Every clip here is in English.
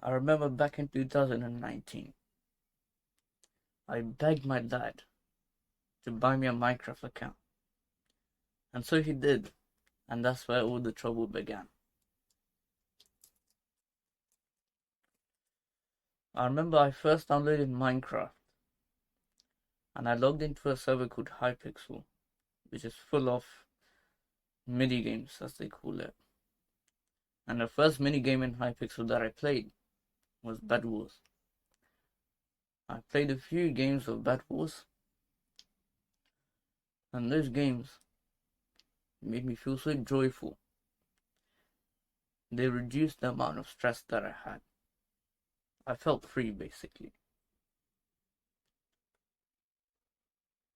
I remember back in 2019, I begged my dad to buy me a Minecraft account. And so he did, and that's where all the trouble began. I remember I first downloaded Minecraft, and I logged into a server called Hypixel, which is full of mini games, as they call it. And the first mini game in Hypixel that I played was Bed Wars. I played a few games of Bed Wars, and those games made me feel so joyful. They reduced the amount of stress that I had. I felt free, basically.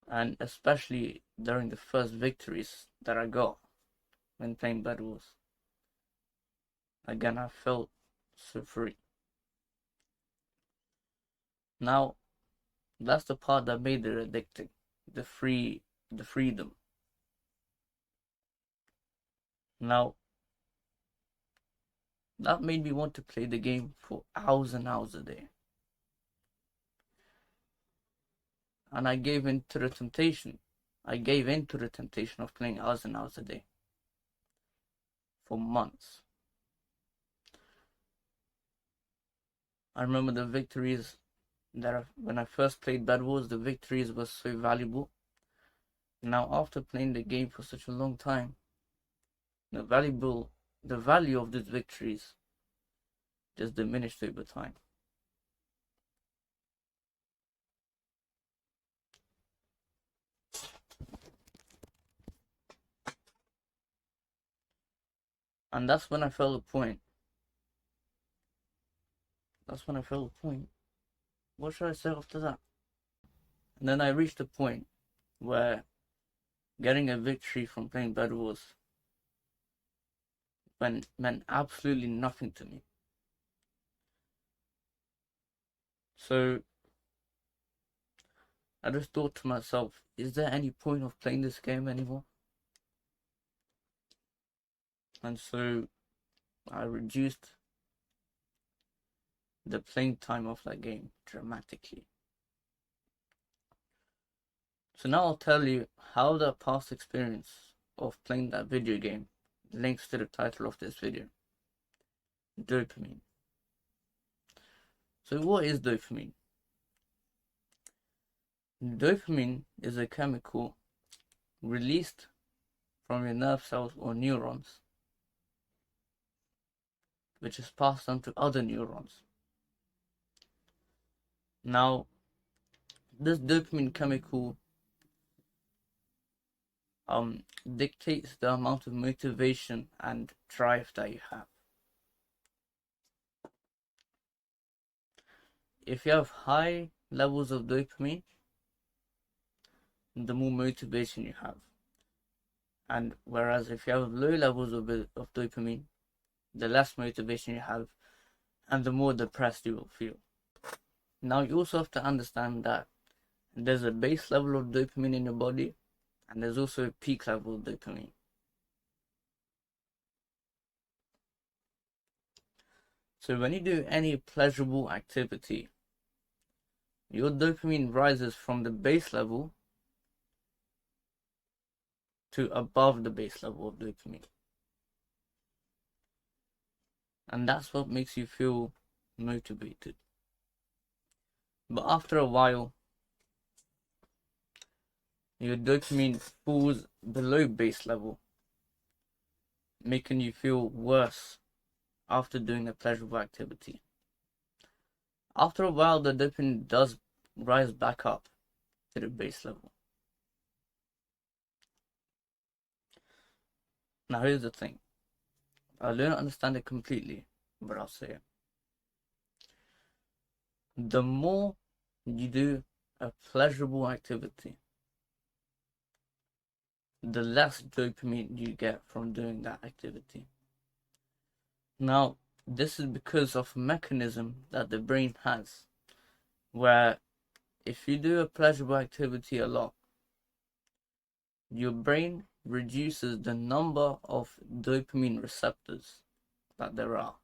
And especially during the first victories that I got when playing Bed Wars. Again, I felt so free. Now, that's the part that made it addicting. The freedom. Now, that made me want to play the game for hours and hours a day. And I gave in to the temptation. I gave in to the temptation of playing hours and hours a day. For months. I remember the victories when I first played Bed Wars, the victories were so valuable. Now, after playing the game for such a long time, the value of these victories just diminished over time. And that's when I felt the point. What should I say after that? And then I reached a point where getting a victory from playing Bed Wars meant absolutely nothing to me. So I just thought to myself, is there any point of playing this game anymore? And so I reduced the playing time of that game dramatically. So now I'll tell you how the past experience of playing that video game links to the title of this video. Dopamine. So what is dopamine? Dopamine is a chemical released from your nerve cells or neurons, which is passed on to other neurons. Now, this dopamine chemical dictates the amount of motivation and drive that you have. If you have high levels of dopamine, the more motivation you have. And whereas if you have low levels of dopamine, the less motivation you have, and the more depressed you will feel. Now, you also have to understand that there's a base level of dopamine in your body, and there's also a peak level of dopamine. So when you do any pleasurable activity, your dopamine rises from the base level to above the base level of dopamine. And that's what makes you feel motivated. But after a while, your dopamine falls below base level, making you feel worse after doing a pleasurable activity. After a while, the dopamine does rise back up to the base level. Now here's the thing. I don't understand it completely, but I'll say it. The more you do a pleasurable activity, the less dopamine you get from doing that activity. Now, this is because of a mechanism that the brain has, where if you do a pleasurable activity a lot, your brain reduces the number of dopamine receptors that there are.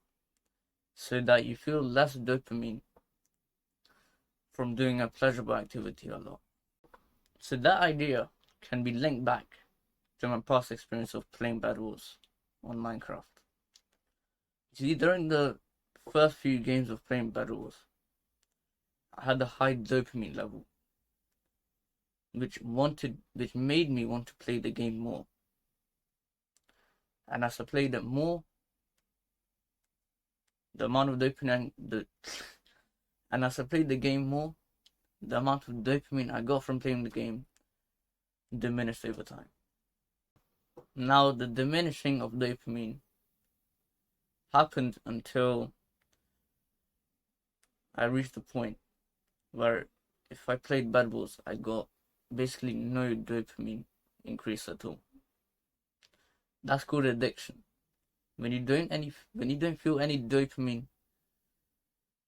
so that you feel less dopamine from doing a pleasurable activity a lot. So that idea can be linked back to my past experience of playing Bed Wars on Minecraft. See, during the first few games of playing Bed Wars, I had a high dopamine level, which made me want to play the game more. And as I played it more, the amount of dopamine and as I played the game more, the amount of dopamine I got from playing the game diminished over time. Now, the diminishing of dopamine happened until I reached the point where if I played Bed Wars, I got basically no dopamine increase at all. That's called addiction. When you don't feel any dopamine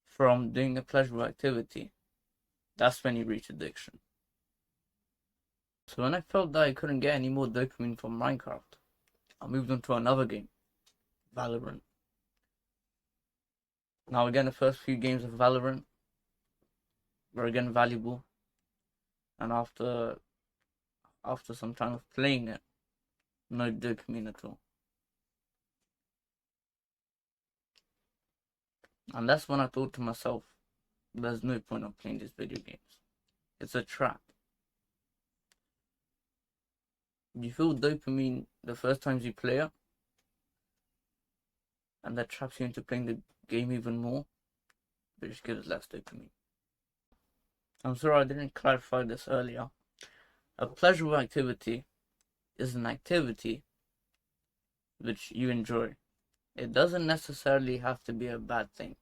from doing a pleasurable activity, that's when you reach addiction. So when I felt that I couldn't get any more dopamine from Minecraft, I moved on to another game, Valorant. Now again, the first few games of Valorant were again valuable, and after some time of playing it, no dopamine at all. And that's when I thought to myself, there's no point of playing these video games. It's a trap. You feel dopamine the first times you play it, and that traps you into playing the game even more, which gives less dopamine. I'm sorry I didn't clarify this earlier. A pleasurable activity is an activity which you enjoy. It doesn't necessarily have to be a bad thing,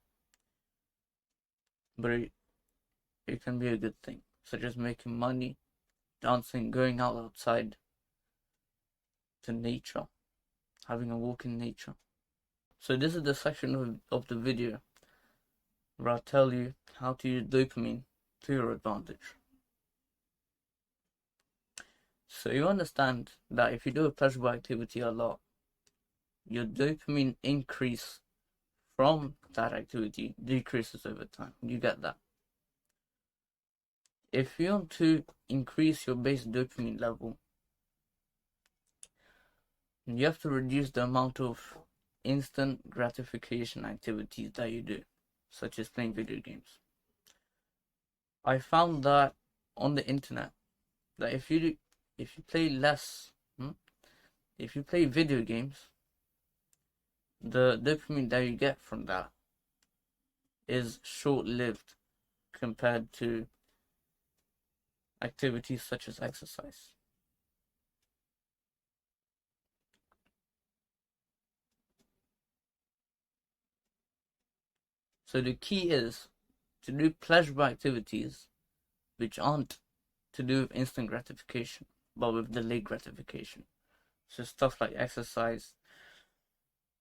but it can be a good thing, such as making money, dancing, going outside to nature, having a walk in nature. So this is the section of the video where I'll tell you how to use dopamine to your advantage. So you understand that if you do a pleasurable activity a lot, your dopamine increase from that activity decreases over time. You get that? If you want to increase your base dopamine level, you have to reduce the amount of instant gratification activities that you do, such as playing video games. I found that on the internet that if you play less, if you play video games, the dopamine that you get from that is short-lived compared to activities such as exercise. So the key is to do pleasurable activities which aren't to do with instant gratification, but with delayed gratification. So stuff like exercise,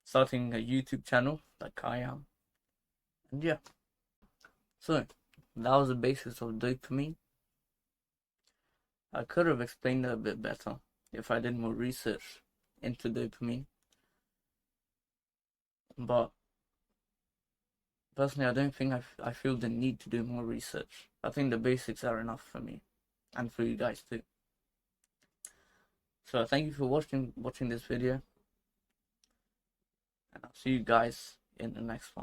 starting a YouTube channel like I am. And yeah. So that was the basis of dopamine. I could have explained it a bit better if I did more research into dopamine. But personally, I don't think I feel the need to do more research. I think the basics are enough for me and for you guys too. So thank you for watching this video, and I'll see you guys in the next one.